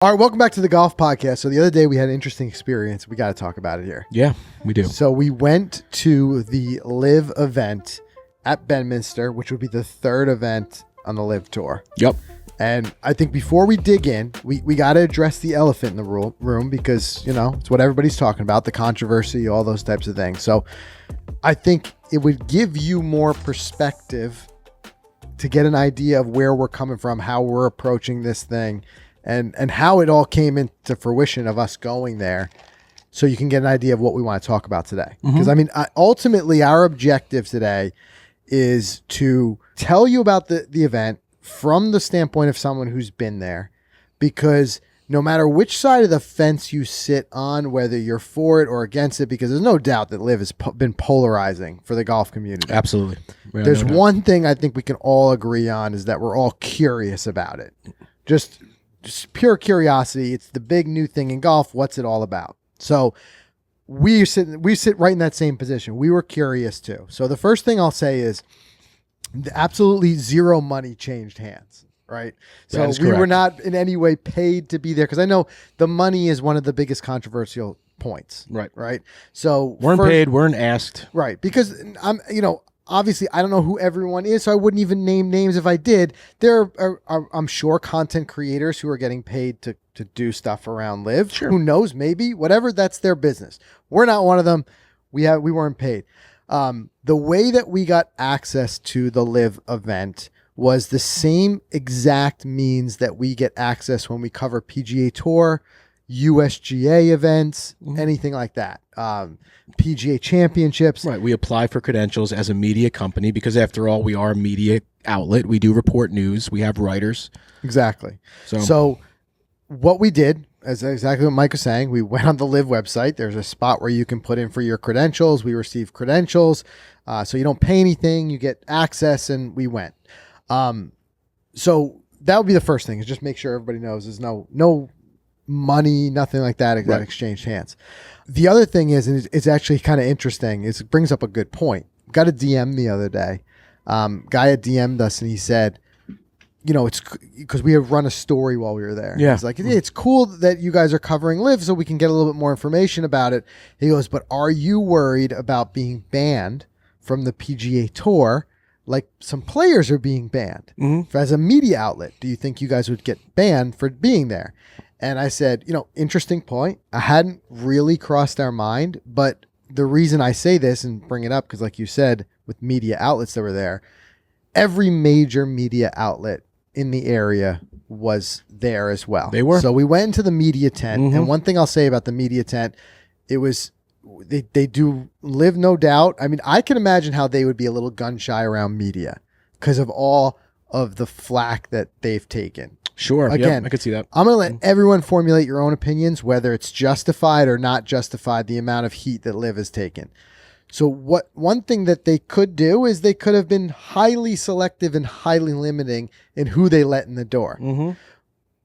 All right, welcome back to the golf podcast. So the other day we had an interesting experience. We got to talk about it here. Yeah, we do. So we went to the LIV event at Bedminster, which would be the third event on the LIV tour. Yep. And I think before we dig in, we got to address the elephant in the room because, you know, it's what everybody's talking about, the controversy, all those types of things. So I think it would give you more perspective to get an idea of where we're coming from, how we're approaching this thing, and how it all came into fruition of us going there, so you can get an idea of what we want to talk about today. Because I mean, ultimately our objective today is to tell you about the event from the standpoint of someone who's been there, because no matter which side of the fence you sit on, whether you're for it or against it, because there's no doubt that LIV has been polarizing for the golf community. Absolutely. Yeah, There's one thing I think we can all agree on, is that we're all curious about it. Just pure curiosity. It's the big new thing in golf. What's it all about? So we sit right in that same position. We were curious too. So the first thing I'll say is absolutely zero money changed hands, right? So we were not in any way paid to be there, because I know the money is one of the biggest controversial points. Right. So weren't paid, weren't asked. Right. Because obviously, I don't know who everyone is, so I wouldn't even name names if I did. There are I'm sure, content creators who are getting paid to do stuff around LIV. Sure. Who knows? Maybe. Whatever. That's their business. We're not one of them. We weren't paid. The way that we got access to the LIV event was the same exact means that we get access when we cover PGA Tour, USGA events, anything like that. PGA championships. Right. We apply for credentials as a media company because, after all, we are a media outlet. We do report news. We have writers. Exactly. So what we did, as exactly what Mike was saying, we went on the LIV website. There's a spot where you can put in for your credentials. We received credentials. So you don't pay anything. You get access, and we went. So that would be the first thing, is just make sure everybody knows there's no money, nothing like that, that exchanged hands. The other thing is, and it's actually kind of interesting, is it brings up a good point. Got a DM the other day. Guy had DM'd us, and he said, it's because we have run a story while we were there. Yeah. He's like, it's cool that you guys are covering LIV so we can get a little bit more information about it. He goes, but are you worried about being banned from the PGA Tour? Like some players are being banned as a media outlet. Do you think you guys would get banned for being there? And I said, interesting point. I hadn't really crossed our mind, but the reason I say this and bring it up, because like you said, with media outlets that were there, every major media outlet in the area was there as well. They were. So we went into the media tent, and one thing I'll say about the media tent, it was, they do LIV, no doubt. I mean, I can imagine how they would be a little gun shy around media because of all of the flack that they've taken. Sure. Again, I could see that. I'm going to let everyone formulate your own opinions, whether it's justified or not justified, the amount of heat that LIV has taken. So one thing that they could do is they could have been highly selective and highly limiting in who they let in the door.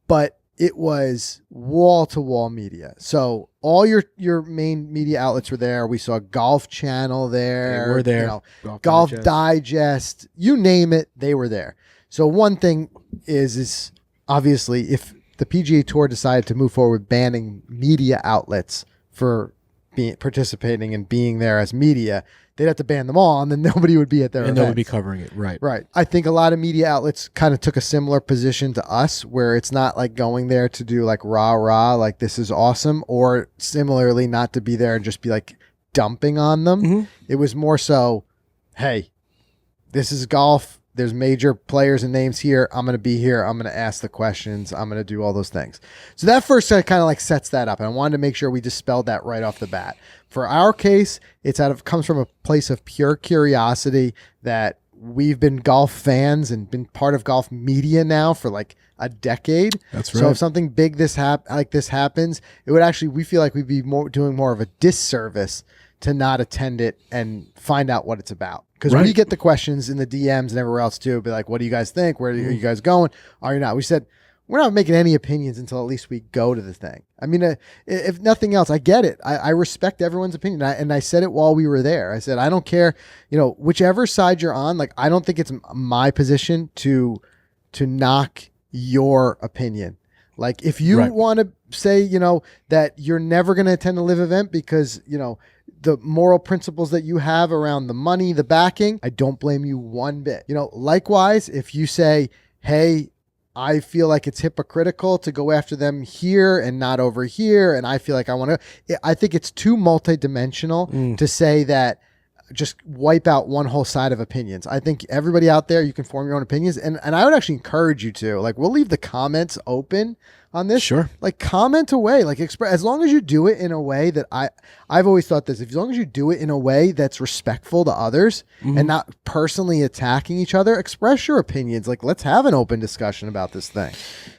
But it was wall-to-wall media. So all your main media outlets were there. We saw Golf Channel there. They were there. Golf Digest. You name it, they were there. So one thing is obviously, if the PGA Tour decided to move forward banning media outlets for participating and being there as media, they'd have to ban them all, and then nobody would be at their events. And they would be covering it, right. Right. I think a lot of media outlets kind of took a similar position to us, where it's not like going there to do like rah-rah, like this is awesome, or similarly not to be there and just be like dumping on them. It was more so, hey, this is golf. There's major players and names here. I'm going to be here. I'm going to ask the questions. I'm going to do all those things. So that first kind of like sets that up. And I wanted to make sure we dispelled that right off the bat. For our case, comes from a place of pure curiosity that we've been golf fans and been part of golf media now for like a decade. That's right. So if something big like this happens, it would actually, we feel like we'd be doing more of a disservice to not attend it and find out what it's about. Because we get the questions in the DMs and everywhere else too, be like, what do you guys think? Where are you guys going? Are you not? We said, we're not making any opinions until at least we go to the thing. I mean, if nothing else, I get it. I respect everyone's opinion. And I said it while we were there. I said, I don't care, whichever side you're on, like, I don't think it's my position to knock your opinion. Like if you want to say, that you're never going to attend a live event because, the moral principles that you have around the money, the backing, I don't blame you one bit. Likewise, if you say, hey, I feel like it's hypocritical to go after them here and not over here, and I feel like I think it's too multidimensional to say that just wipe out one whole side of opinions. I think everybody out there, you can form your own opinions. And I would actually encourage you to, we'll leave the comments open on this. Sure. Comment away, express, as long as you do it in a way that I've always thought this, as long as you do it in a way that's respectful to others and not personally attacking each other, express your opinions. Let's have an open discussion about this thing.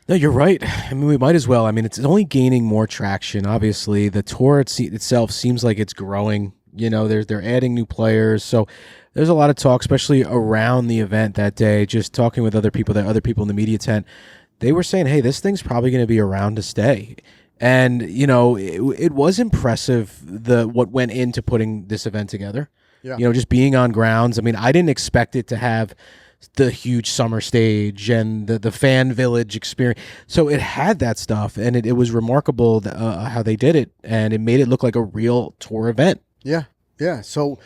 No, you're right. I mean, we might as well. I mean, it's only gaining more traction. Obviously, the tour itself seems like it's growing. They're adding new players. So there's a lot of talk, especially around the event that day, just talking with other people in the media tent. They were saying, hey, this thing's probably going to be around to stay. And, it was impressive what went into putting this event together. Yeah. Just being on grounds. I mean, I didn't expect it to have the huge summer stage and the fan village experience. So it had that stuff, and it was remarkable how they did it, and it made it look like a real tour event. Yeah. Yeah. So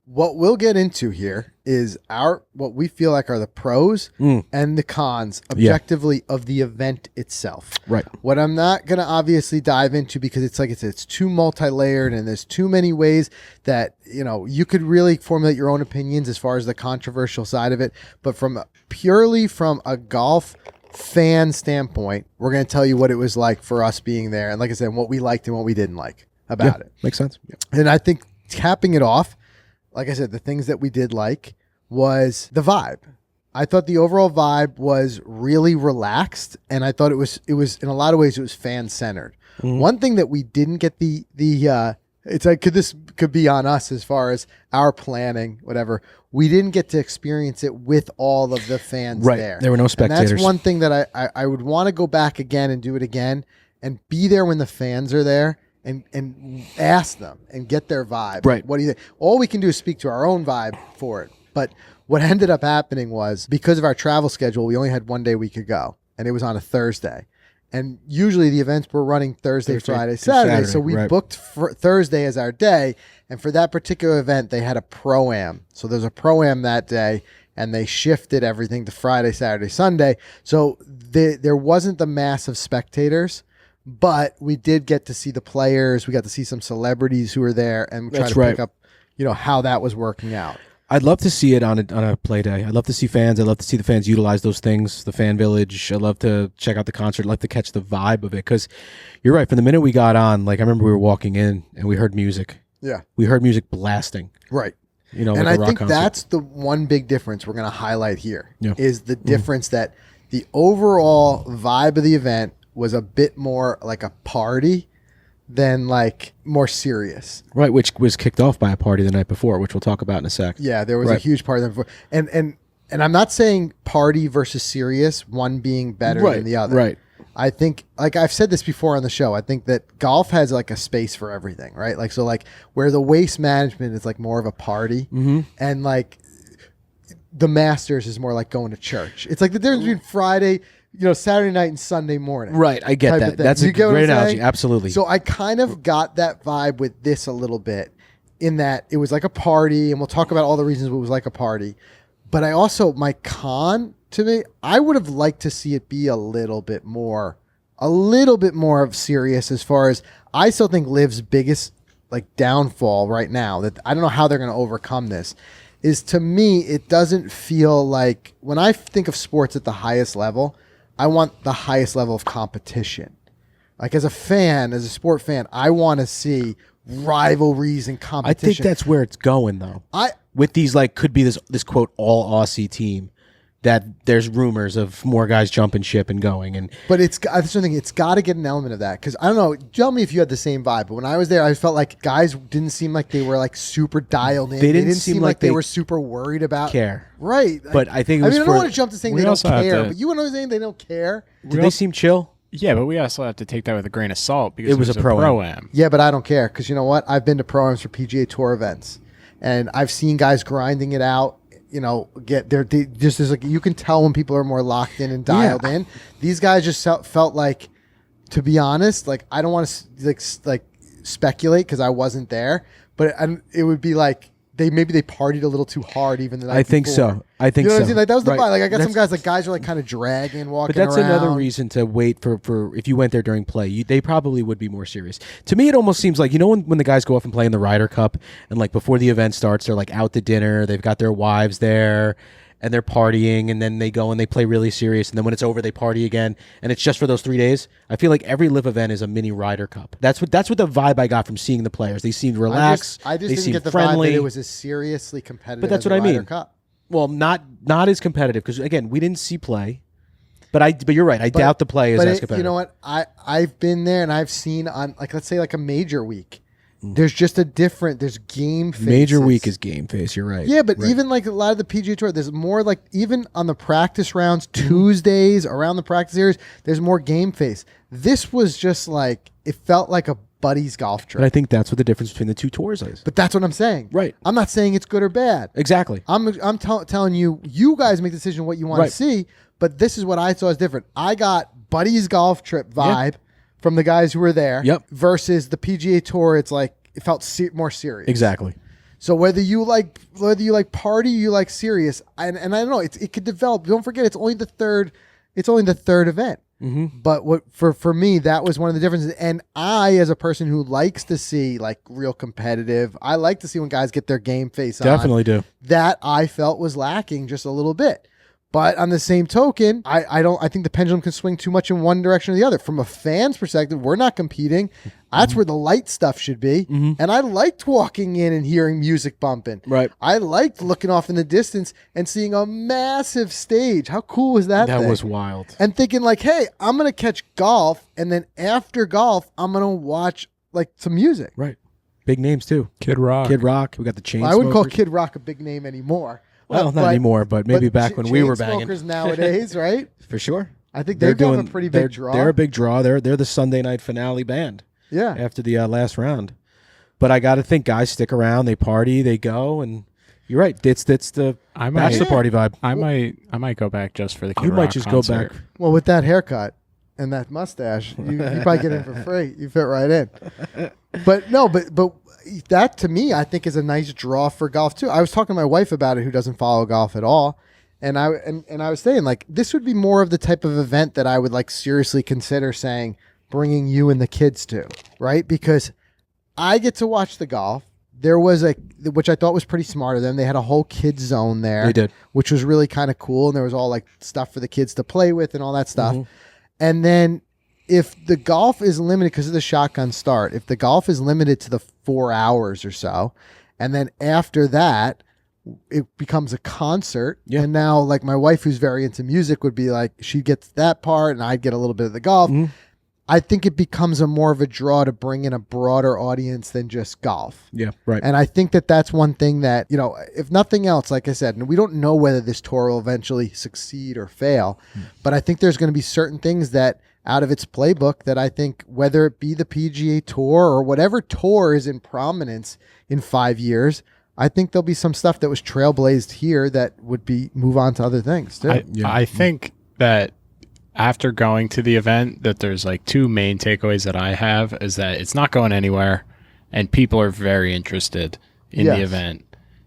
what we'll get into here is what we feel like are the pros and the cons objectively of the event itself. Right. What I'm not going to obviously dive into because it's too multi-layered and there's too many ways that, you could really formulate your own opinions as far as the controversial side of it. But purely from a golf fan standpoint, we're going to tell you what it was like for us being there. And like I said, what we liked and what we didn't like about it. Makes sense. Yeah. And I think capping it off, like I said, the things that we did like was the vibe. I thought the overall vibe was really relaxed, and I thought it was in a lot of ways it was fan centered. One thing that we didn't get it's like this could be on us as far as our planning, whatever. We didn't get to experience it with all of the fans there. There were no spectators. And that's one thing that I would want to go back again and do it again and be there when the fans are there. And ask them and get their vibe. Right. What do you think? All we can do is speak to our own vibe for it. But what ended up happening was because of our travel schedule, we only had one day we could go, and it was on a Thursday. And usually the events were running Thursday, Friday, Saturday. So we booked Thursday as our day. And for that particular event, they had a Pro-Am. So there's a Pro-Am that day, and they shifted everything to Friday, Saturday, Sunday. So there wasn't the mass of spectators. But we did get to see the players. We got to see some celebrities who were there and try to pick up, how that was working out. I'd love to see it on a play day. I'd love to see fans. I'd love to see the fans utilize those things, the fan village. I'd love to check out the concert. I'd love to catch the vibe of it because you're right. From the minute we got on, I remember we were walking in and we heard music. Yeah. We heard music blasting. Right. And I think that's the one big difference we're going to highlight here is the difference that the overall vibe of the event was a bit more like a party than more serious. Right, which was kicked off by a party the night before, which we'll talk about in a sec. Yeah, there was a huge party the night before. And I'm not saying party versus serious, one being better than the other. Right. I think, I've said this before on the show, I think that golf has a space for everything, right? Where the waste management is more of a party and the Masters is more like going to church. It's the difference between Friday, Saturday night and Sunday morning. Right, I get that. That's a great analogy. Absolutely. So I kind of got that vibe with this a little bit in that it was like a party, and we'll talk about all the reasons it was like a party. But I also, my con to me, I would have liked to see it be a little bit more of serious as far as I still think LIV's biggest downfall right now, that I don't know how they're going to overcome this, is to me, it doesn't feel like, when I think of sports at the highest level, I want the highest level of competition. As a fan, as a sport fan, I want to see rivalries and competition. I think that's where it's going, though. With these, could be this quote all Aussie team that there's rumors of more guys jumping ship and going. But it's got to get an element of that, because I don't know. Tell me if you had the same vibe. But when I was there, I felt like guys didn't seem like they were super dialed in. They didn't seem like they were super worried about care. Right. But I think it was I don't want to jump to saying they don't care, but you want to saying they don't care. Did they seem chill? Yeah, but we also have to take that with a grain of salt because it was a Pro-Am. Yeah, but I don't care, because you know what? I've been to Pro-Ams for PGA Tour events, and I've seen guys grinding it out, just as like you can tell when people are more locked in and dialed in. These guys just felt like, to be honest, like I don't want to like speculate because I wasn't there, but it would be like they partied a little too hard even the night I think before. so. I think you know so. What I'm saying? Like that was the right. vibe. Like I got some guys are like kind of dragging, walking around. But that's another reason to wait for if you went there during play. They probably would be more serious. To me, it almost seems like, when the guys go off and play in the Ryder Cup and like before the event starts, they're like out to dinner. They've got their wives there and they're partying, and then they go and they play really serious. And then when it's over, they party again. And it's just for those 3 days. I feel like every LIV event is a mini Ryder Cup. That's what the vibe I got from seeing the players. They seemed relaxed. I just they didn't seemed get the friendly. vibe that it was as seriously competitive. But that's as what I the Ryder mean. Cup. Well, not as competitive because again, we didn't see play. But you're right. I doubt the play is as competitive. You know what? I've been there and I've seen on like let's say like a major week. There's just there's game faces. Major week is game face. You're right. Yeah, but even like a lot of the PGA Tour, there's more like even on the practice rounds, Tuesdays around the practice areas, there's more game face. This was just like it felt like a buddies golf trip. But I think that's what the difference between the two tours is. But that's what I'm saying. Right. I'm not saying it's good or bad. Exactly. I'm telling you guys make the decision what you want to see. But this is what I saw as different. I got buddies golf trip vibe from the guys who were there. Yep. Versus the PGA Tour, it's like it felt more serious. Exactly. So whether you like party, you like serious, and I don't know, it could develop. Don't forget, it's only the third event. Mm-hmm. But what for me, that was one of the differences. And I, as a person who likes to see like real competitive, I like to see when guys get their game face on. Definitely do. That I felt was lacking just a little bit. But on the same token, I think the pendulum can swing too much in one direction or the other. From a fan's perspective, we're not competing. That's where the light stuff should be. Mm-hmm. And I liked walking in and hearing music bumping. Right. I liked looking off in the distance and seeing a massive stage. How cool was that? That was wild. And thinking like, hey, I'm going to catch golf. And then after golf, I'm going to watch like some music. Right. Big names too. Kid Rock. We got the Chainsmokers. Well, I wouldn't call Kid Rock a big name anymore. Well, not anymore, but maybe back when we were banging. Chainsmokers nowadays, right? For sure. I think they're doing a pretty big draw. They're a big draw. They're the Sunday night finale band. Yeah. After the last round. But I got to think guys stick around, they party, they go, and you're right. That's the party vibe. I might go back just for the Kid You Rock might just concert. go back. Well, with that haircut and that mustache, you probably get in for free. You fit right in. But no, but that to me, I think is a nice draw for golf too. I was talking to my wife about it, who doesn't follow golf at all, and I was saying like this would be more of the type of event that I would like seriously consider saying bringing you and the kids to, right? Because I get to watch the golf. There was which I thought was pretty smart of them. They had a whole kids zone there. They did, which was really kind of cool, and there was all like stuff for the kids to play with and all that stuff. Mm-hmm. And then if the golf is limited because of the shotgun start, if the golf is limited to the 4 hours or so, and then after that, it becomes a concert. Yeah. And now like my wife, who's very into music, would be like, she gets that part and I'd get a little bit of the golf. Mm-hmm. I think it becomes more of a draw to bring in a broader audience than just golf. Yeah, right. And I think that's one thing that, if nothing else, like I said, and we don't know whether this tour will eventually succeed or fail, but I think there's going to be certain things that out of its playbook that I think, whether it be the PGA Tour or whatever tour is in prominence in 5 years, I think there'll be some stuff that was trailblazed here that would move on to other things too. I think that after going to the event, that there's like two main takeaways that I have is that it's not going anywhere and people are very interested in the event.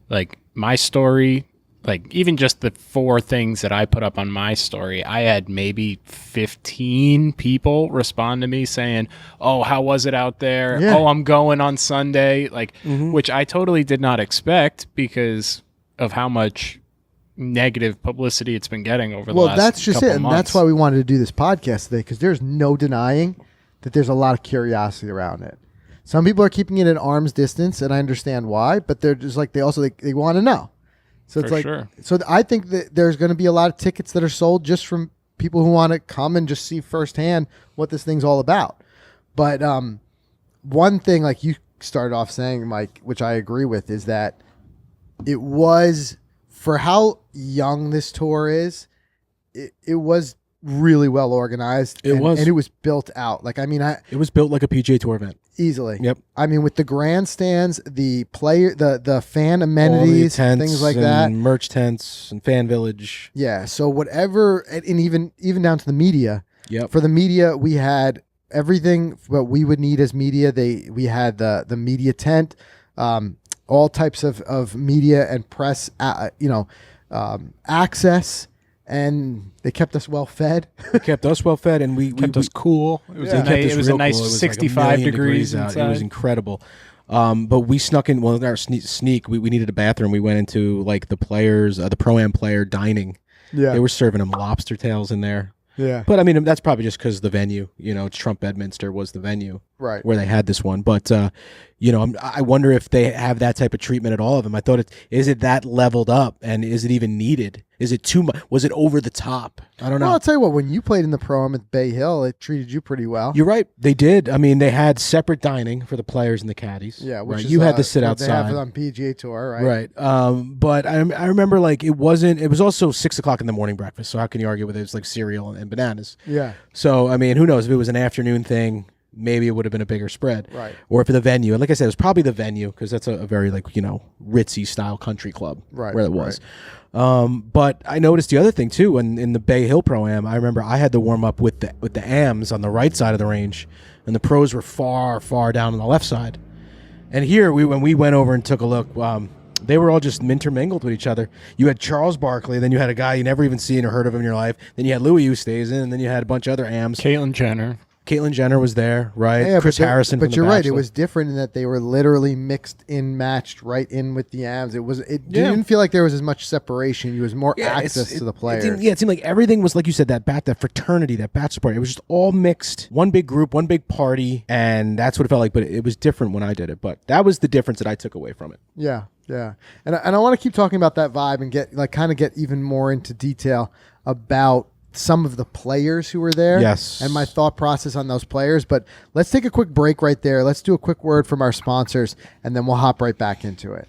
Like my story, like even just the 4 things that I put up on my story, I had maybe 15 people respond to me saying, "Oh, how was it out there? Yeah. Oh, I'm going on Sunday." Like, which I totally did not expect because of how much negative publicity it's been getting over the last couple months. Well, that's just it. And that's why we wanted to do this podcast today, because there's no denying that there's a lot of curiosity around it. Some people are keeping it at arm's distance, and I understand why, but they're just like, they want to know. So it's so I think that there's going to be a lot of tickets that are sold just from people who want to come and just see firsthand what this thing's all about. But one thing, like you started off saying, Mike, which I agree with, is that it was, for how young this tour is, it was really well organized. It was. And it was built out. Like, I mean, It was built like a PGA Tour event. easily. Yep. I mean, with the grandstands, the fan All the amenities, tents things like and that. merch tents and fan village. Yeah. So whatever, and even down to the media. Yep. For the media, we had everything what we would need as media. We had the media tent, all types of media and press, access, and they kept us well fed. Kept us well fed, and we Kept us cool. It was, Yeah. it was a nice 65 degrees out. inside. It was incredible. But we snuck in. Well, in our sneak, we needed a bathroom. We went into like the players, the pro-am player dining. Yeah. They were serving them lobster tails in there. Yeah. But I mean, that's probably just because the venue, Trump Bedminster was the venue Right. where they had this one. But, I wonder if they have that type of treatment at all of them. I thought, is it that leveled up, and is it even needed? Is it too much? Was it over the top? I don't know. Well, I'll tell you what, when you played in the Pro-Am at Bay Hill, it treated you pretty well. You're right. They did. I mean, they had separate dining for the players and the caddies. Yeah. Which right. is, You had to sit what They have outside. it on PGA Tour, right? Right. But I remember like it was also 6 o'clock in the morning breakfast. So how can you argue with it? It's like cereal and bananas. Yeah. So, I mean, who knows if it was an afternoon thing, maybe it would have been a bigger spread. Right. Or if the venue, and like I said, it was probably the venue because that's a very ritzy style country club. Right, Where it was. But I noticed the other thing too, in the Bay Hill Pro-Am, I remember I had to warm up with the AMs on the right side of the range, and the pros were far, far down on the left side. And here, when we went over and took a look, they were all just intermingled with each other. You had Charles Barkley, then you had a guy you never even seen or heard of in your life. Then you had Louis Oosthuizen, and then you had a bunch of other AMs. Caitlyn Jenner was there, right? Yeah, Chris Harrison. But from you're The right. It Bachelor. was different in that they were literally mixed in, matched right in with the AMs. It didn't feel like there was as much separation. It was more access to the players. It seemed like everything was, like you said, that fraternity, that bachelor party. It was just all mixed. One big group, one big party, and that's what it felt like. But it was different when I did it. But that was the difference that I took away from it. Yeah, yeah. And I want to keep talking about that vibe and get even more into detail about some of the players who were there. Yes. And my thought process on those players. But let's take a quick break right there. Let's do a quick word from our sponsors, and then we'll hop right back into it.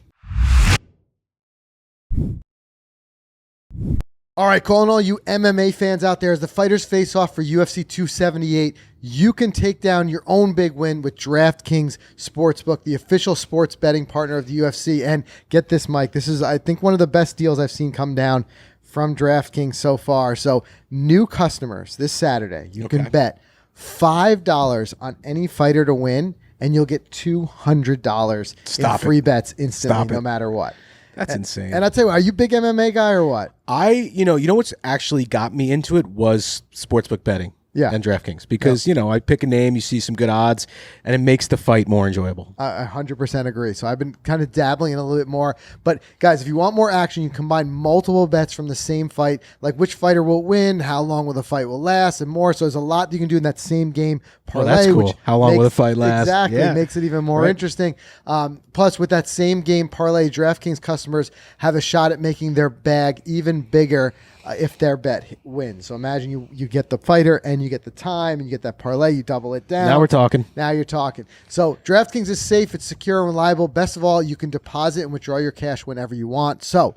All right, calling all you MMA fans out there, as the fighters face off for UFC 278, you can take down your own big win with DraftKings Sportsbook, the official sports betting partner of the UFC. And get this, Mike, this is, I think, one of the best deals I've seen come down from DraftKings so far. So new customers this Saturday, you can bet $5 on any fighter to win, and you'll get $200 in free bets instantly, no matter what. That's insane. And I'll tell you what, are you a big MMA guy or what? You know what's actually got me into it was sportsbook betting. Yeah. And DraftKings. Because, I pick a name, you see some good odds, and it makes the fight more enjoyable. I 100% agree. So I've been kind of dabbling in a little bit more. But, guys, if you want more action, you combine multiple bets from the same fight, like which fighter will win, how long will the fight will last, and more. So there's a lot you can do in that same game parlay. That's cool. Which How long will the fight last? Exactly. Yeah. Makes it even more interesting. Plus, with that same game parlay, DraftKings customers have a shot at making their bag even bigger if their bet wins. So imagine you get the fighter and you get the time and you get that parlay, you double it down. Now we're talking. Now you're talking. So DraftKings is safe, it's secure and reliable. Best of all, you can deposit and withdraw your cash whenever you want. So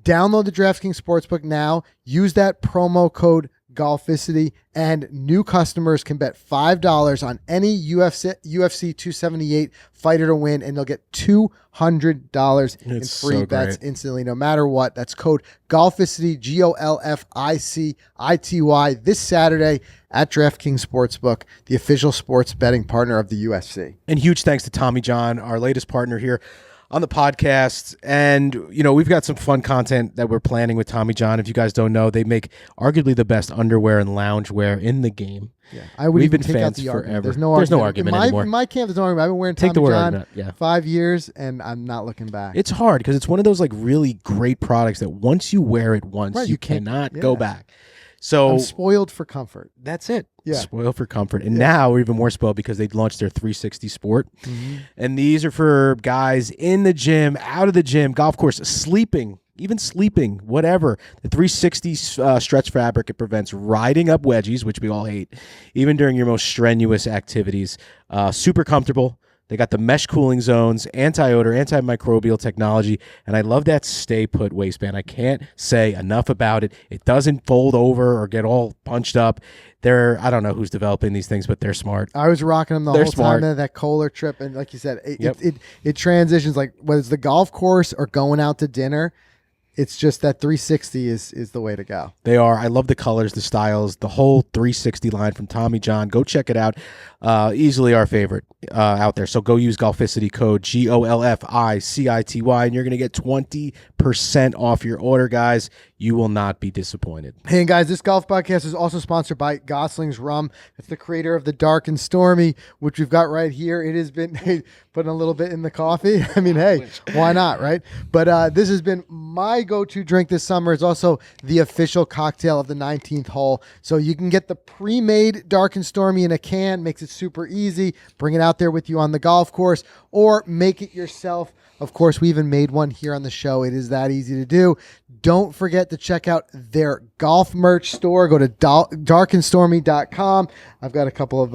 download the DraftKings Sportsbook now. Use that promo code Golficity, and new customers can bet $5 on any UFC 278 fighter to win, and they'll get $200 in free bets instantly, no matter what. That's code Golficity, GOLFICITY, this Saturday at DraftKings Sportsbook, the official sports betting partner of the UFC. And huge thanks to Tommy John, our latest partner here on the podcast. And, we've got some fun content that we're planning with Tommy John. If you guys don't know, they make arguably the best underwear and loungewear in the game. Yeah, I would We've even been take out fans the forever. argument. There's no argument anymore. In my camp, there's no argument. I've been wearing Take Tommy the word John argument, 5 years, and I'm not looking back. It's hard because it's one of those really great products that once you wear it once, you cannot go back. So I'm spoiled for comfort. That's it. Yeah. Spoiled for comfort. And now we're even more spoiled because they launched their 360 Sport. Mm-hmm. And these are for guys in the gym, out of the gym, golf course, sleeping, whatever. The 360 stretch fabric, it prevents riding up wedgies, which we all hate, even during your most strenuous activities. Super comfortable. They got the mesh cooling zones, anti-odor, antimicrobial technology, and I love that stay put waistband. I can't say enough about it. It doesn't fold over or get all punched up. I don't know who's developing these things, but they're smart. I was rocking them the They're whole smart. time of that Kohler trip, and like you said, it transitions like whether it's the golf course or going out to dinner. It's just that 360 is the way to go. They are. I love the colors, the styles, the whole 360 line from Tommy John. Go check it out. Easily our favorite out there. So go use Golficity code GOLFICITY, and you're going to get 20% off your order, guys. You will not be disappointed. Hey, and guys, this golf podcast is also sponsored by Gosling's Rum. It's the creator of the Dark and Stormy, which we've got right here. It has been putting a little bit in the coffee. I mean, hey, why not, right? But this has been my go-to drink this summer. It's also the official cocktail of the 19th hole. So you can get the pre-made Dark and Stormy in a can. Makes it super easy. Bring it out there with you on the golf course or make it yourself. Of course, we even made one here on the show. It is that easy to do. Don't forget to check out their golf merch store. Go to darkandstormy.com. I've got a couple of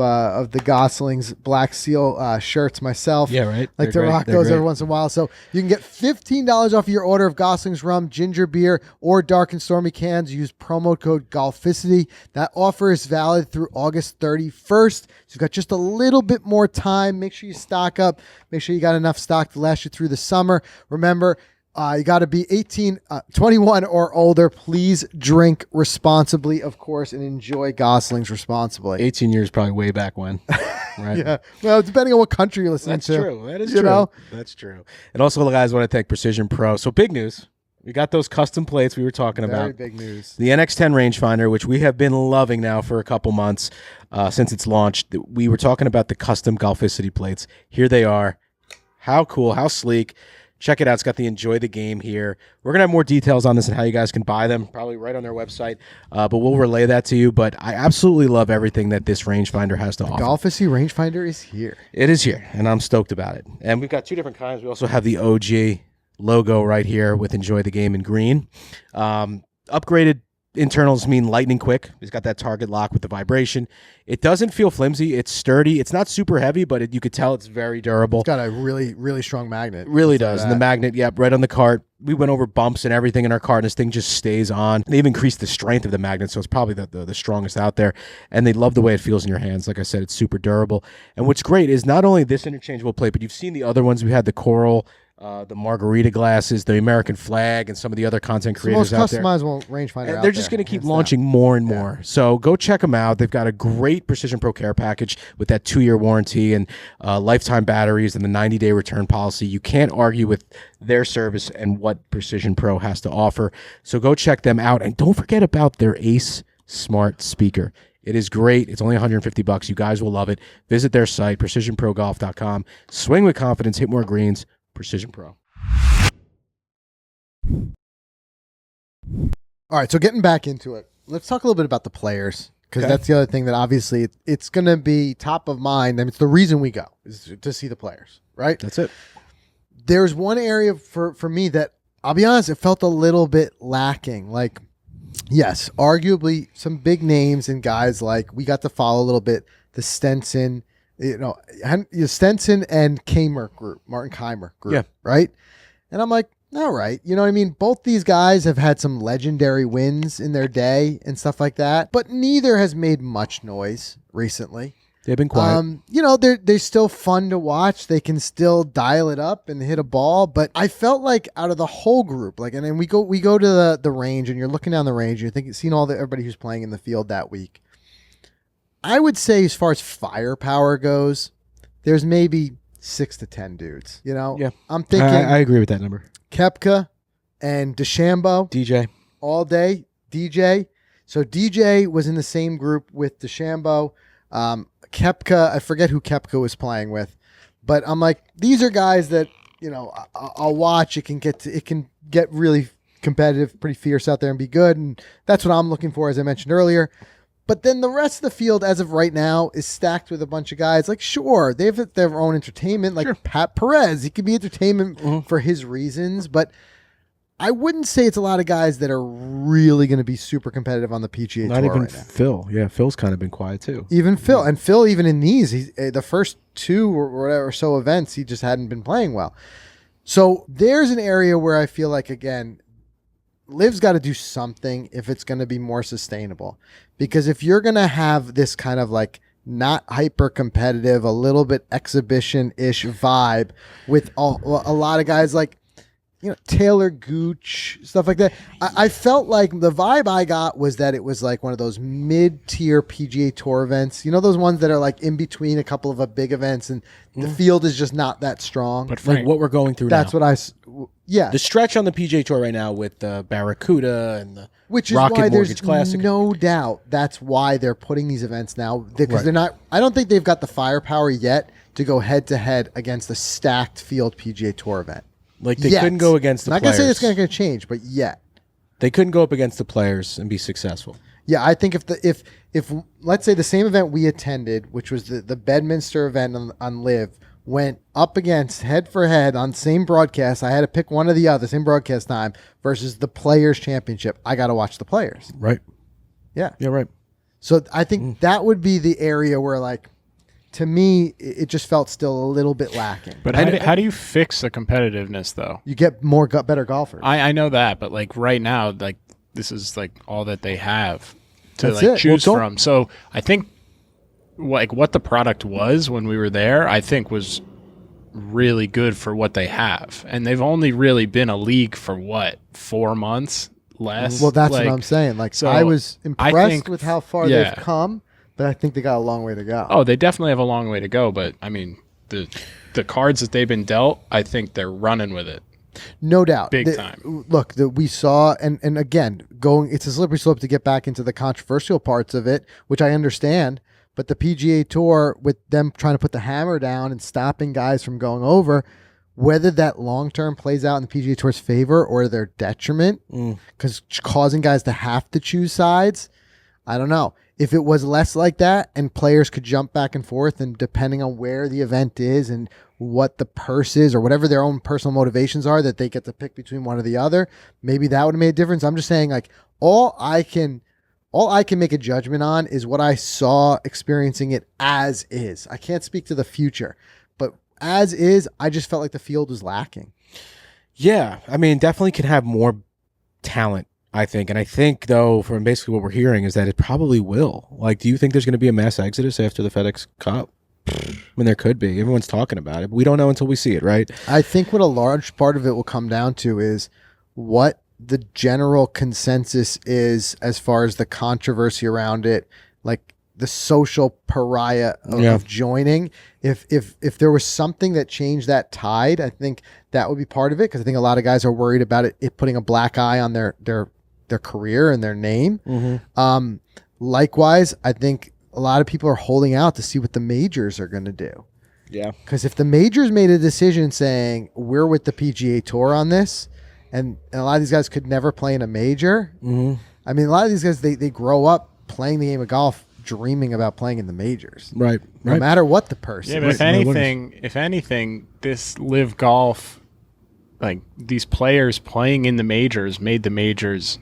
the Gosling's Black Seal shirts myself. Yeah, right. Like to rock those every once in a while. So you can get $15 off your order of Gosling's Rum, ginger beer, or Dark and Stormy cans. Use promo code Golficity. That offer is valid through August 31st. So you've got just a little bit more time. Make sure you stock up. Make sure you got enough stock to last you through the summer. Remember, you got to be 21 or older. Please drink responsibly, of course, and enjoy Gosling's responsibly. 18 years probably way back when. Right? Yeah. Well, depending on what country you're listening That's to. true. That is true. That's true. And also, guys, I want to thank Precision Pro. So big news. We got those custom plates we were talking about. Very big news. The NX10 rangefinder, which we have been loving now for a couple months since it's launched. We were talking about the custom Golficity plates. Here they are. How cool. How sleek. Check it out. It's got the Enjoy the Game here. We're going to have more details on this and how you guys can buy them, probably right on their website, but we'll relay that to you. But I absolutely love everything that this rangefinder has to offer. Golficity rangefinder is here. It is here, and I'm stoked about it. And we've got two different kinds. We also have the OG logo right here with Enjoy the Game in green. Upgraded internals mean lightning quick. It's got that target lock with the vibration. It doesn't feel flimsy. It's sturdy. It's not super heavy, but you could tell it's very durable. It's got a really, really strong magnet. It really does. And the magnet, yep, right on the cart. We went over bumps and everything in our cart, and this thing just stays on. They've increased the strength of the magnet, so it's probably the strongest out there. And they love the way it feels in your hands. Like I said, it's super durable. And what's great is not only this interchangeable plate, but you've seen the other ones. We had the coral, the margarita glasses, the American flag, and some of the other content creators out there. Most customizable rangefinder. They're just going to keep launching more and more. So go check them out. They've got a great Precision Pro Care package with that 2-year warranty and lifetime batteries and the 90-day return policy. You can't argue with their service and what Precision Pro has to offer. So go check them out. And don't forget about their Ace Smart Speaker. It is great. It's only $150. You guys will love it. Visit their site, precisionprogolf.com. Swing with confidence. Hit more greens. Precision Pro. All right, so getting back into it, let's talk a little bit about the players, because that's the other thing that obviously it's going to be top of mind. I mean, it's the reason we go is to see the players, right? That's it. There's one area for me that, I'll be honest, it felt a little bit lacking. Like, yes, arguably some big names and guys like we got to follow a little bit, the Stenson, Stenson and Martin Keimer group, yeah, right? And I'm like, all right, you know what I mean? Both these guys have had some legendary wins in their day and stuff like that, but neither has made much noise recently. They've been quiet. They're still fun to watch. They can still dial it up and hit a ball, but I felt like out of the whole group, like, and then we go to the range, and you're looking down the range, and you're seeing everybody who's playing in the field that week. I would say, as far as firepower goes, there's maybe 6 to 10 dudes. You know, yeah, I'm thinking. I agree with that number. Koepka and DeChambeau DJ all day. DJ. So DJ was in the same group with DeChambeau. Koepka, I forget who Koepka was playing with, but I'm like, these are guys that, you know, I'll watch. It can get really competitive, pretty fierce out there, and be good, and that's what I'm looking for, as I mentioned earlier. But then the rest of the field, as of right now, is stacked with a bunch of guys. Like, sure, they have their own entertainment. Like, sure. Pat Perez, he could be entertainment for his reasons. But I wouldn't say it's a lot of guys that are really going to be super competitive on the PGA Not Tour even right now. Phil. Yeah, Phil's kind of been quiet too. Even Phil. And Phil, even in these, the first 2 or whatever so events, he just hadn't been playing well. So there's an area where I feel like, again, LIV's got to do something if it's going to be more sustainable. Because if you're going to have this kind of like not hyper competitive, a little bit exhibition-ish vibe with a lot of guys like, Taylor Gooch, stuff like that. I felt like the vibe I got was that it was like one of those mid-tier PGA Tour events. Those ones that are like in between a couple of big events and the field is just not that strong. But Frank, like what we're going through that's now. Yeah. The stretch on the PGA Tour right now with the Barracuda and the Which is Rocket why Mortgage there's Classic. no doubt that's why they're putting these events now. Because they're not, I don't think they've got the firepower yet to go head-to-head against a stacked field PGA Tour event. Like they couldn't go against the players. Not going to say it's going to change, but yet. They couldn't go up against the players and be successful. Yeah, I think if let's say the same event we attended, which was the Bedminster event on LIV, went up against head-for-head on same broadcast, I had to pick one or the other, same broadcast time, versus the Players' Championship. I got to watch the Players. Right. Yeah. Yeah, right. So I think that would be the area where, like, to me, it just felt still a little bit lacking. But how do you fix the competitiveness, though? You get better golfers. I know that, but like right now, like this is like all that they have to That's like it. choose from. So I think like what the product was when we were there, I think was really good for what they have. And they've only really been a league for 4 months less. Well, that's what I'm saying. Like, so I was impressed with how far they've come. But I think they got a long way to go. Oh, they definitely have a long way to go. But, I mean, the cards that they've been dealt, I think they're running with it. No doubt. Big time. Look, we saw, and again, it's a slippery slope to get back into the controversial parts of it, which I understand. But the PGA Tour, with them trying to put the hammer down and stopping guys from going over, whether that long-term plays out in the PGA Tour's favor or their detriment, because causing guys to have to choose sides, I don't know. If it was less like that and players could jump back and forth and depending on where the event is and what the purse is or whatever their own personal motivations are that they get to pick between one or the other, maybe that would have made a difference. I'm just saying, like, all I can make a judgment on is what I saw experiencing it as is. I can't speak to the future, but as is, I just felt like the field was lacking. Yeah. I mean, definitely can have more talent, I think. And I think, though, from basically what we're hearing is that it probably will. Like, do you think there's going to be a mass exodus after the FedEx Cup? I mean, there could be. Everyone's talking about it, but we don't know until we see it, right? I think what a large part of it will come down to is what the general consensus is as far as the controversy around it, like the social pariah of joining. If there was something that changed that tide, I think that would be part of it, because I think a lot of guys are worried about it putting a black eye on their career and their name. Likewise, I think a lot of people are holding out to see what the majors are going to do. Yeah. Because if the majors made a decision saying we're with the PGA Tour on this, and a lot of these guys could never play in a major. I mean, a lot of these guys, they grow up playing the game of golf, dreaming about playing in the majors. Right. No matter what the person. Yeah, but if anything, this LIV Golf, like these players playing in the majors made the majors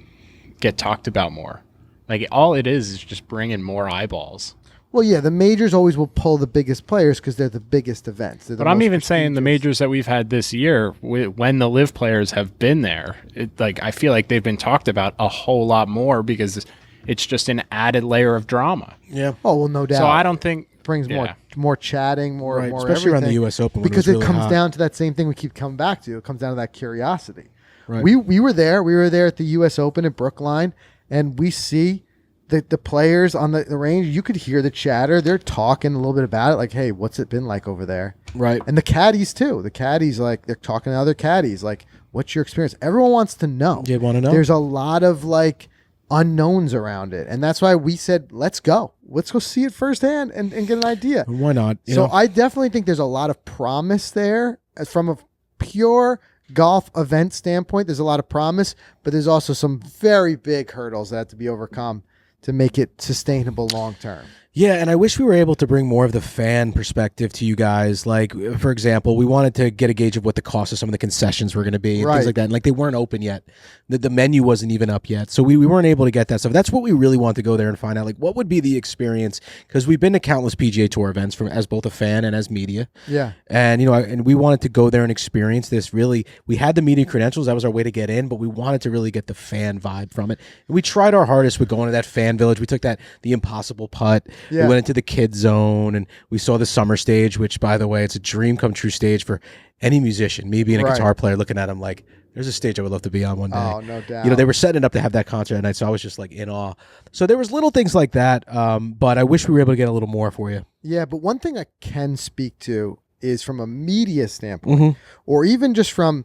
get talked about more. Like all it is just bringing more eyeballs. Well, yeah, the majors always will pull the biggest players because they're the biggest events. But I'm even saying the majors that we've had this year, when the LIV players have been there, I feel like they've been talked about a whole lot more because it's just an added layer of drama. Yeah. Oh, well, no doubt. So I don't think it brings more chatting, more especially everything. around the U.S. Open, because it, was it really comes hot. down to that same thing we keep coming back to. It comes down to that curiosity. Right. We were there. We were there at the U.S. Open at Brookline, and we see the players on the range. You could hear the chatter. They're talking a little bit about it, like, hey, what's it been like over there? Right. And the caddies, too. The caddies, like, they're talking to other caddies, like, what's your experience? Everyone wants to know. They want to know. There's a lot of, like, unknowns around it. And that's why we said, let's go. Let's go see it firsthand and get an idea. Why not? So I definitely think there's a lot of promise there. As from a pure golf event standpoint, there's a lot of promise, but there's also some very big hurdles that have to be overcome to make it sustainable long term. Yeah, and I wish we were able to bring more of the fan perspective to you guys. Like, for example, we wanted to get a gauge of what the cost of some of the concessions were going to be and things like that. And like, they weren't open yet. The menu wasn't even up yet. So we weren't able to get that stuff. That's what we really want to go there and find out. Like, what would be the experience? Because we've been to countless PGA Tour events as both a fan and as media. Yeah. And, and we wanted to go there and experience this. Really, we had the media credentials. That was our way to get in, but we wanted to really get the fan vibe from it. And we tried our hardest with going to that fan village. We took the impossible putt. Yeah. We went into the kids zone and we saw the summer stage, which, by the way, it's a dream come true stage for any musician. Me being a guitar player, looking at them like, there's a stage I would love to be on one day. Oh, no doubt. They were setting it up to have that concert at night, so I was just like in awe. So there was little things like that, but I wish we were able to get a little more for you. Yeah, but one thing I can speak to is from a media standpoint, or even just from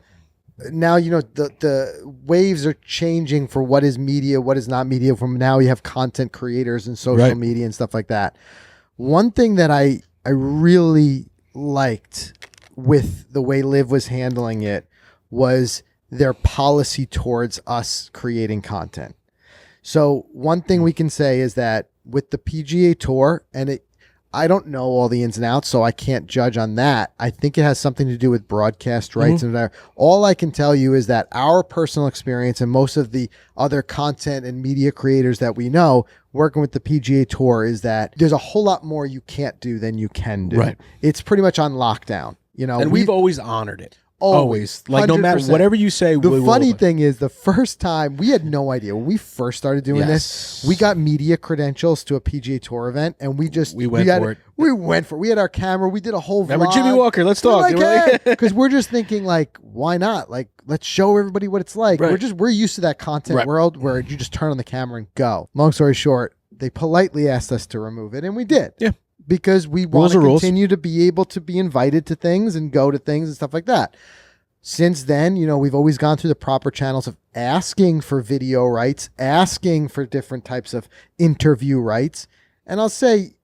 now, the waves are changing for what is media, what is not media. From now, you have content creators and social media and stuff like that. One thing that I really liked with the way LIV was handling it was their policy towards us creating content. So one thing we can say is that with the PGA Tour, and I don't know all the ins and outs, so I can't judge on that. I think it has something to do with broadcast rights and whatever. All I can tell you is that our personal experience and most of the other content and media creators that we know working with the PGA Tour is that there's a whole lot more you can't do than you can do. Right. It's pretty much on lockdown. And we've always honored it. Always. Like 100%. No matter whatever you say. The funny thing is, the first time, we had no idea. When we first started doing this, we got media credentials to a PGA Tour event, and we went for it. We went for it. We had our camera. We did a whole Remember vlog. Jimmy Walker, let's talk. Because we're just thinking, like, why not? Like, let's show everybody what it's like. Right. We're used to that content world where you just turn on the camera and go. Long story short, they politely asked us to remove it, and we did. Yeah. Because we want to continue to be able to be invited to things and go to things and stuff like that. Since then, we've always gone through the proper channels of asking for video rights, asking for different types of interview rights. And I'll say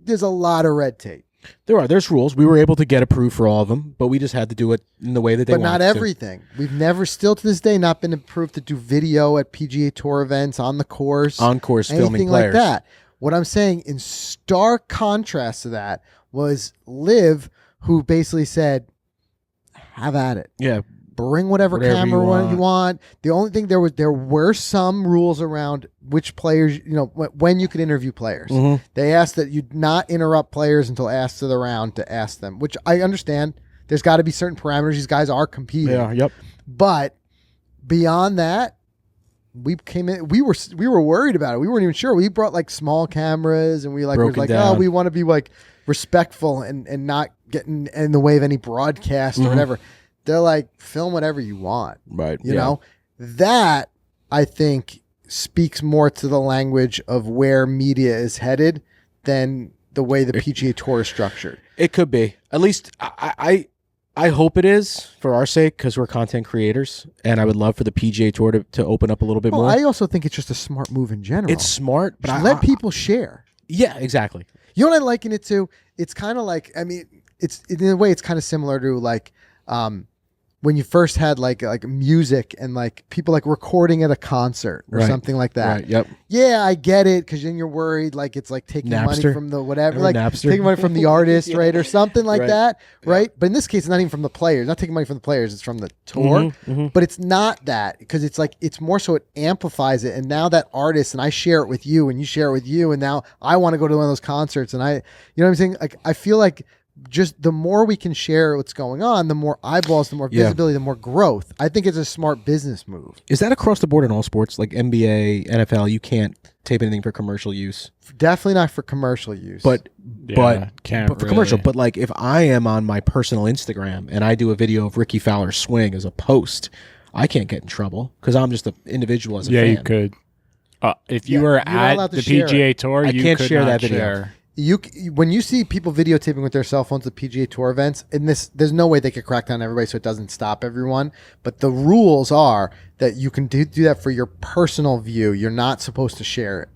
there's a lot of red tape. There's rules. We were able to get approved for all of them, but we just had to do it in the way that they wanted to. But not everything. We've never, still to this day, not been approved to do video at PGA Tour events, on the course. On course filming players. Anything like that. What I'm saying in stark contrast to that was LIV, who basically said, have at it. Yeah. Bring whatever camera you want. The only thing, there were some rules around which players, when you could interview players. They asked that you not interrupt players until asked to the round to ask them, which I understand. There's got to be certain parameters. These guys are competing. Yeah, yep. But beyond that, we came in. We were worried about it. We weren't even sure. We brought like small cameras, and we were like, oh, we want to be like respectful and not getting in the way of any broadcast or whatever. They're like, film whatever you want. Right. You know, that I think speaks more to the language of where media is headed than the way the PGA Tour is structured. It could be. At least I hope it is, for our sake, because we're content creators, and I would love for the PGA Tour to open up a little bit more. I also think it's just a smart move in general. It's smart, but let people share. Yeah, exactly. You know what I liken it to? It's kind of like, it's in a way, it's kind of similar to like when you first had like music and like people like recording at a concert or something like that. Right. Yep. Yeah, I get it, because then you're worried like it's like taking money from the whatever, like taking money from the artist, right, or something like that, right? But in this case, it's not even from the players. Not taking money from the players. It's from the tour. But it's not that, because it's like, it's more so it amplifies it. And now that artist, and I share it with you, and you share it with you, and now I want to go to one of those concerts, and you know what I'm saying? Like, I feel like just the more we can share what's going on, the more eyeballs, the more visibility, the more growth. I think it's a smart business move. Is that across the board in all sports? Like NBA, NFL, you can't tape anything for commercial use? Definitely not for commercial use. But for commercial. But like, if I am on my personal Instagram and I do a video of Ricky Fowler's swing as a post, I can't get in trouble because I'm just an individual as a fan. Yeah, you could. If you were at the PGA Tour, you can't could share not that video. Share. When you see people videotaping with their cell phones at PGA Tour events, and there's no way they could crack down on everybody so it doesn't stop everyone. But the rules are that you can do that for your personal view. You're not supposed to share it.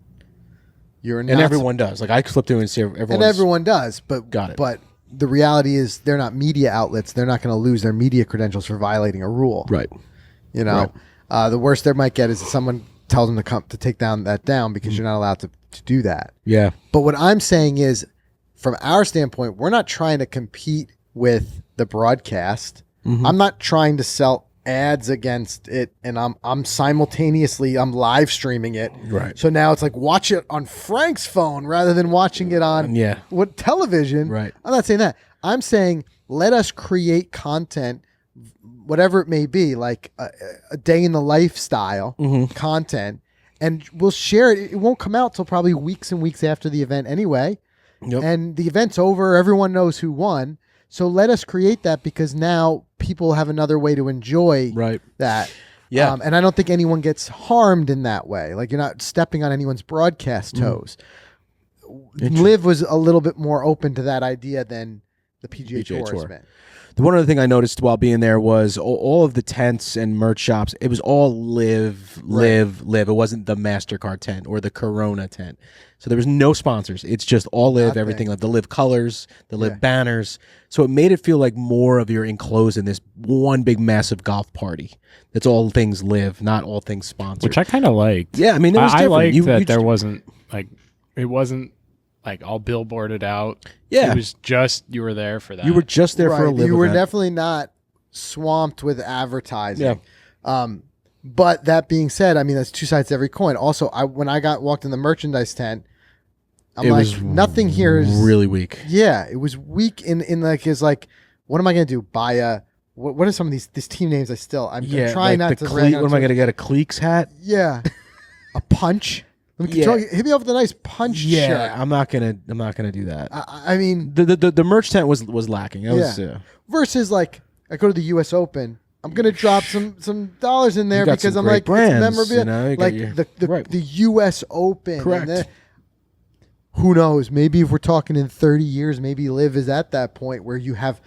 And everyone does. Like, I flip through and see everyone. And everyone does. But got it. But the reality is, they're not media outlets. They're not going to lose their media credentials for violating a rule. Right. The worst they might get is if someone tells them to take that down because you're not allowed to to do that. Yeah. But what I'm saying is, from our standpoint, we're not trying to compete with the broadcast. I'm not trying to sell ads against it, and I'm simultaneously live streaming it. Right. So now it's like watch it on Frank's phone rather than watching it on what television. Right. I'm not saying that. I'm saying let us create content, whatever it may be, like a day in the lifestyle content, and we'll share it. It won't come out till probably weeks and weeks after the event anyway. Yep. And the event's over. Everyone knows who won. So let us create that, because now people have another way to enjoy that. Yeah. And I don't think anyone gets harmed in that way. Like, you're not stepping on anyone's broadcast toes. LIV was a little bit more open to that idea than the PGA Tour has been. The one other thing I noticed while being there was all of the tents and merch shops. It was all live. It wasn't the MasterCard tent or the Corona tent. So there was no sponsors. It's just all live, everything, like the live colors, the live banners. So it made it feel like more of you're enclosed in this one big massive golf party. That's all things live, not all things sponsored. Which I kind of liked. Yeah, I mean, it was I different. liked that there wasn't like, it wasn't like all billboarded out. Yeah. It was just, you were there for that. You were just there for a live You were event. definitely not swamped with advertising. Yeah. But that being said, I mean, that's two sides to every coin. Also, when I walked in the merchandise tent, I'm like, nothing here is really weak. Yeah, it was weak in like, is like, what am I going to do? Buy a, what are some of these team names I'm trying like not to. What am I going to get? A Cleeks hat? Yeah. A punch? Hit me up with a nice punch shirt. I'm not gonna do that. I mean, the merch tent was lacking. Versus like, I go to the U.S. Open, I'm gonna drop some dollars in there because I'm like, brands, it's memorabilia. Like the U.S. Open. Correct. Who knows? Maybe if we're talking in 30 years, maybe LIV is at that point where you have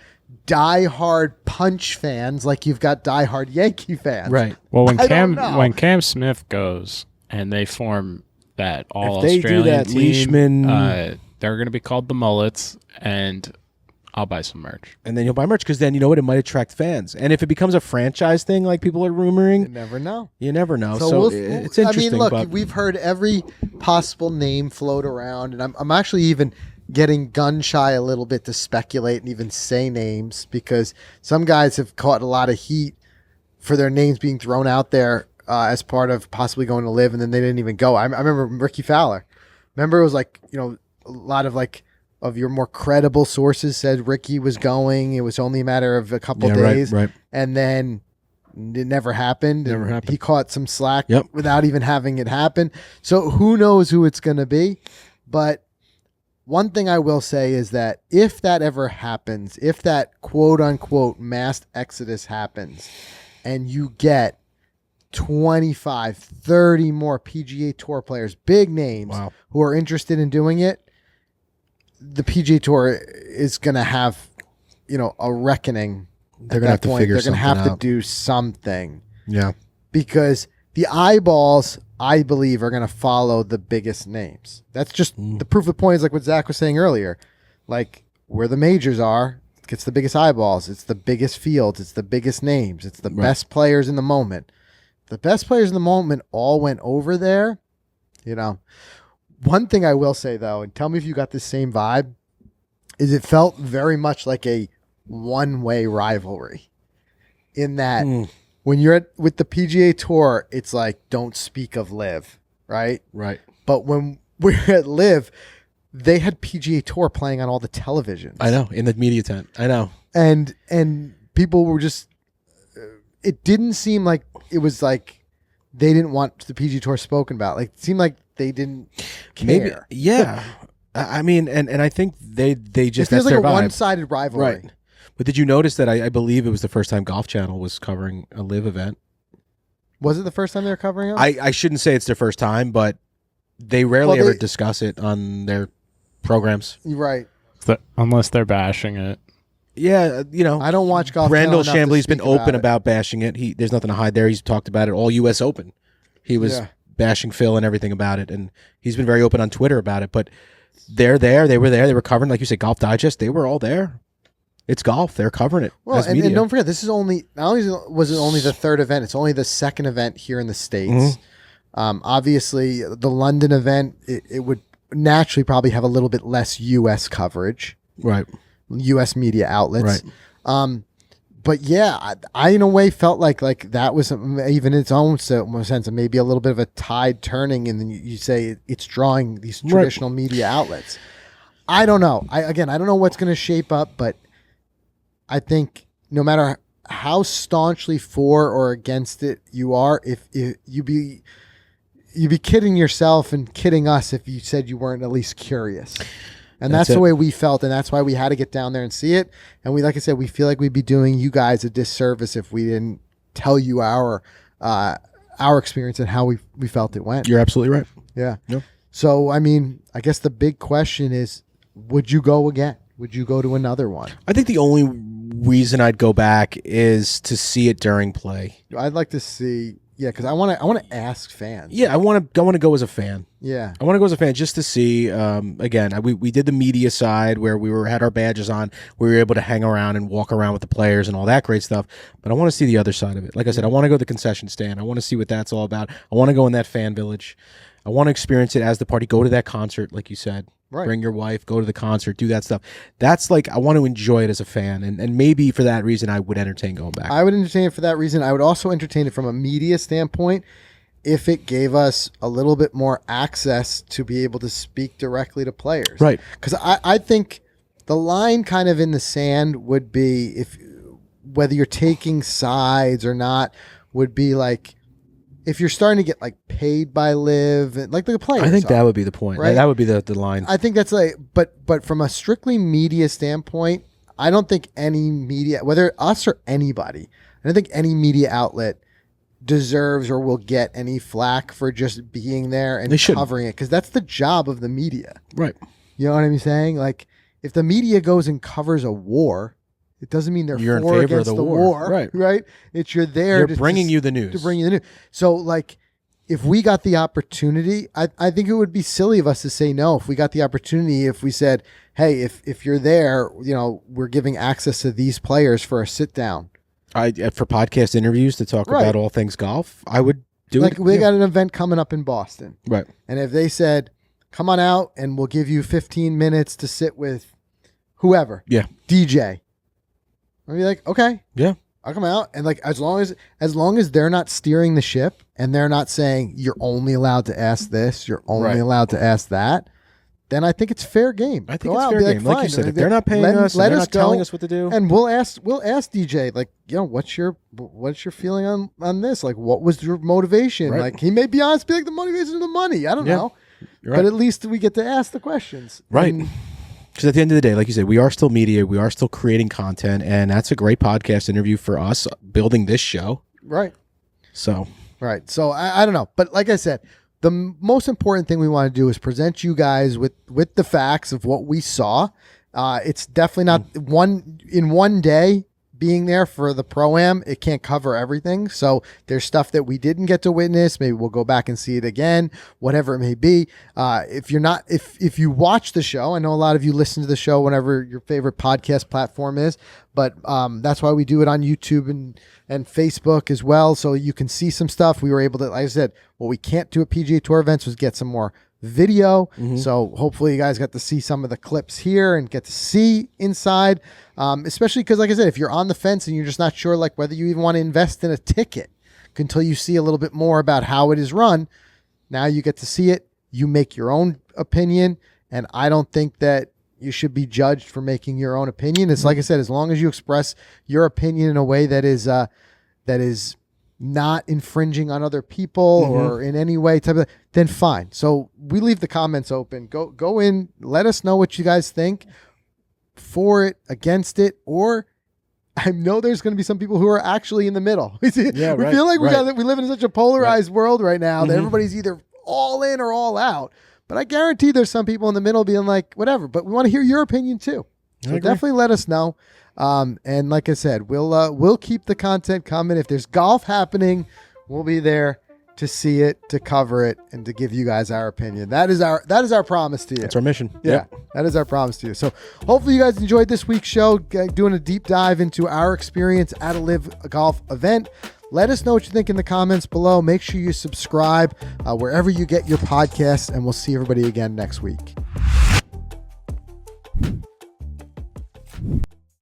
diehard Punch fans, like you've got diehard Yankee fans. Right. Well, when Cam Smith goes and they form that all if they Australian do that, team, Leishman, they're going to be called the Mullets, and I'll buy some merch. And then you'll buy merch, because then you know what, it might attract fans. And if it becomes a franchise thing, like people are rumoring, You never know. You never know. So it's interesting. I mean, look, we've heard every possible name float around, and I'm actually even getting gun shy a little bit to speculate and even say names, because some guys have caught a lot of heat for their names being thrown out there as part of possibly going to LIV, and then they didn't even go. I remember Ricky Fowler. Remember, it was like, a lot of like of your more credible sources said Ricky was going. It was only a matter of a couple days, right. And then it never happened. He caught some slack without even having it happen. So who knows who it's going to be? But one thing I will say is that if that ever happens, if that quote unquote mass exodus happens, and you get 25, 30 more PGA Tour players, big names, who are interested in doing it, the PGA Tour is going to have, a reckoning. They're going to have to figure something out. They're going to have to do something. Yeah. Because the eyeballs, I believe, are going to follow the biggest names. That's just the proof of the point, is like what Zach was saying earlier. Like, where the majors are, it gets the biggest eyeballs. It's the biggest fields. It's the biggest names. It's the best players in the moment. The best players in the moment all went over there. One thing I will say, though, and tell me if you got the same vibe, is it felt very much like a one-way rivalry, in that when you're with the PGA Tour, it's like, don't speak of LIV, right? Right. But when we're at LIV, they had PGA Tour playing on all the televisions. I know, in the media tent. I know. And people were just, it didn't seem like it was like they didn't want the PGA Tour spoken about. Like, it seemed like they didn't care. Maybe, yeah. I mean, and I think they just, it feels that's like their a vibe. one-sided rivalry. Right. But did you notice that I believe it was the first time Golf Channel was covering a LIV event? Was it the first time they were covering it? I shouldn't say it's their first time, but they rarely ever discuss it on their programs. You're right. Unless they're bashing it. Yeah, I don't watch Golf Randall Channel enough to Chambly's been speak open about bashing it. There's nothing to hide there. He's talked about it all U.S. Open. He was bashing Phil and everything about it, and he's been very open on Twitter about it. But they're there. They were there. They were covering, like you said, Golf Digest. They were all there. It's golf. They're covering it. Well, and don't forget, this is only, not only was it only the third event, it's only the second event here in the States. Obviously, the London event, it would naturally probably have a little bit less U.S. coverage. Right. U.S. media outlets. Right. But yeah, I in a way felt like that was even its own sense of maybe a little bit of a tide turning, and then you say it's drawing these traditional media outlets. I don't know. I don't know what's going to shape up, but I think no matter how staunchly for or against it you are, if you'd be kidding yourself and kidding us if you said you weren't at least curious. And that's the way we felt, and that's why we had to get down there and see it. And we, like I said, we feel like we'd be doing you guys a disservice if we didn't tell you our experience and how we felt it went. You're absolutely right. Yeah. Yep. So, I mean, I guess the big question is, would you go again? Would you go to another one? I think the only reason I'd go back is to see it during play. I'd like to see, because I want to ask fans. Yeah, I want to go as a fan. Yeah, I want to go as a fan just to see. Again, we did the media side where had our badges on. We were able to hang around and walk around with the players and all that great stuff. But I want to see the other side of it. Like I said, I want to go to the concession stand. I want to see what that's all about. I want to go in that fan village. I want to experience it as the party. Go to that concert, like you said. Right. Bring your wife, go to the concert, do that stuff. That's like, I want to enjoy it as a fan. And maybe for that reason, I would entertain going back. I would entertain it for that reason. I would also entertain it from a media standpoint if it gave us a little bit more access to be able to speak directly to players. Right. Because I think the line kind of in the sand would be, whether you're taking sides or not, would be like, if you're starting to get like paid by LIV, like the players, I think that would be the point. Right? That would be the line. I think that's like, but from a strictly media standpoint, I don't think any media, whether us or anybody, I don't think any media outlet deserves or will get any flack for just being there and covering it, because that's the job of the media. Right. You know what I'm saying? Like, if the media goes and covers a war, it doesn't mean you're in favor of the war. Right? It's you're there. You're bringing you the news. To bring you the news. So, like, if we got the opportunity, I think it would be silly of us to say no. If we got the opportunity, if we said, hey, if you're there, we're giving access to these players for a sit down. For podcast interviews to talk about all things golf, I would do it. Like, we got an event coming up in Boston. Right. And if they said, come on out and we'll give you 15 minutes to sit with whoever. Yeah. DJ. I'd be like, okay, yeah, I'll come out, and like as long as they're not steering the ship and they're not saying you're only allowed to ask this, you're only allowed to ask that, then I think it's fair game. I think it's fair game. Like you said, if they're not paying us, they're not telling us what to do, and we'll ask DJ, like, what's your feeling on this? Like, what was your motivation? Right. Like, he may be honest, be like, the motivation is the money. I don't know, but at least we get to ask the questions, right? Because at the end of the day, like you said, we are still media. We are still creating content. And that's a great podcast interview for us building this show. Right. So I don't know. But like I said, the most important thing we want to do is present you guys with the facts of what we saw. It's definitely not one day being there for the Pro-Am. It can't cover everything. So there's stuff that we didn't get to witness. Maybe we'll go back and see it again, whatever it may be. If you watch the show, I know a lot of you listen to the show whenever your favorite podcast platform is, but that's why we do it on YouTube and Facebook as well. So you can see some stuff. We were able to, like I said, what we can't do at PGA Tour events was get some more video. Mm-hmm. So hopefully you guys got to see some of the clips here and get to see inside, especially because, like I said, if you're on the fence and you're just not sure like whether you even want to invest in a ticket until you see a little bit more about how it is run, now you get to see it. You make your own opinion, and I don't think that you should be judged for making your own opinion. It's like I said, as long as you express your opinion in a way that is not infringing on other people or in any way then fine. So we leave the comments open. Go in, let us know what you guys think, for it, against it, or I know there's going to be some people who are actually in the middle. We feel like we live in such a polarized world right now that everybody's either all in or all out. But I guarantee there's some people in the middle being like, whatever. But we want to hear your opinion too. So definitely let us know. And like I said, we'll keep the content coming. If there's golf happening, we'll be there to see it, to cover it, and to give you guys our opinion. That is our promise to you. That's our mission. Yeah, that is our promise to you. So hopefully you guys enjoyed this week's show, doing a deep dive into our experience at a LIV Golf event. Let us know what you think in the comments below. Make sure you subscribe wherever you get your podcasts, and we'll see everybody again next week.